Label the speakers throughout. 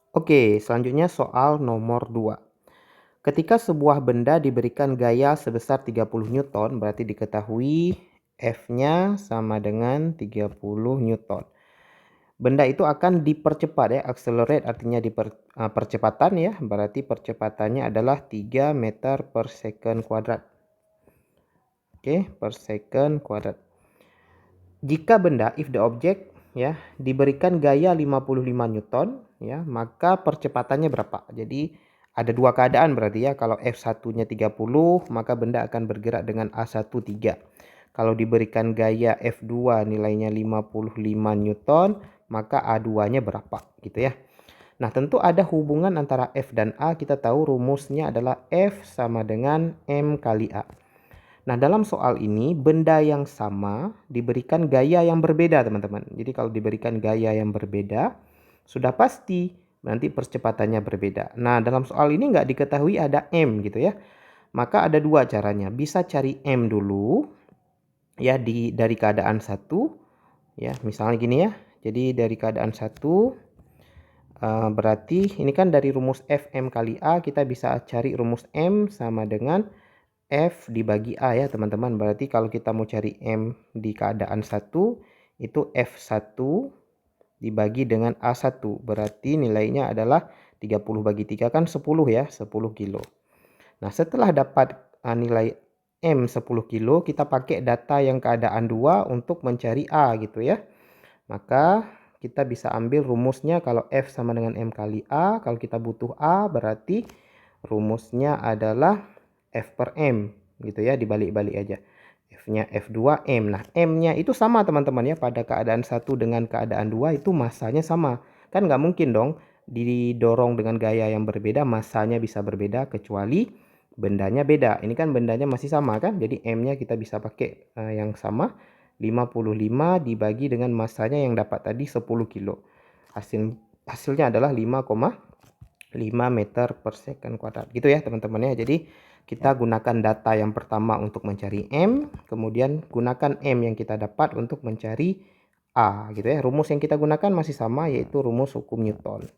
Speaker 1: Oke, selanjutnya soal nomor 2. Ketika sebuah benda diberikan gaya sebesar 30 Newton, berarti diketahui F-nya sama dengan 30 Newton. Benda itu akan dipercepat ya, accelerate artinya percepatan ya, berarti percepatannya adalah 3 meter per second kuadrat. Oke, per second kuadrat. Jika benda, if the object ya, diberikan gaya 55 Newton ya, maka percepatannya berapa? Jadi ada dua keadaan berarti ya. Kalau F1-nya 30, maka benda akan bergerak dengan A1 3. Kalau diberikan gaya F2 nilainya 55 Newton, maka A2-nya berapa gitu ya. Nah, tentu ada hubungan antara F dan A. Kita tahu rumusnya adalah F sama dengan M kali A. Nah, dalam soal ini benda yang sama diberikan gaya yang berbeda, teman-teman. Jadi kalau diberikan gaya yang berbeda, sudah pasti nanti percepatannya berbeda. Nah, dalam soal ini nggak diketahui ada M gitu ya. Maka ada dua caranya. Bisa cari M dulu ya dari keadaan satu ya. Misalnya gini ya. Jadi dari keadaan satu berarti ini kan dari rumus Fm kali A kita bisa cari rumus M sama dengan F dibagi A ya teman-teman. Berarti kalau kita mau cari M di keadaan 1 itu F1 dibagi dengan A1. Berarti nilainya adalah 30 bagi 3 kan 10 ya, 10 kilo. Nah, setelah dapat nilai M 10 kilo, kita pakai data yang keadaan 2 untuk mencari A gitu ya. Maka kita bisa ambil rumusnya kalau F sama dengan M kali A. Kalau kita butuh A berarti rumusnya adalah F per M gitu ya, dibalik-balik aja. F-nya F2 M. Nah, M-nya itu sama teman-teman ya, pada keadaan 1 dengan keadaan 2 itu massanya sama. Kan nggak mungkin dong didorong dengan gaya yang berbeda, massanya bisa berbeda kecuali bendanya beda. Ini kan bendanya masih sama kan, jadi M-nya kita bisa pakai yang sama. 55 dibagi dengan massanya yang dapat tadi 10 kilo. Hasilnya adalah 5,5 meter per second kuadrat. Gitu ya teman-teman ya. Jadi kita gunakan data yang pertama untuk mencari M, kemudian gunakan M yang kita dapat untuk mencari A gitu ya. Rumus yang kita gunakan masih sama, yaitu rumus hukum Newton.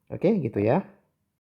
Speaker 1: Oke, gitu ya.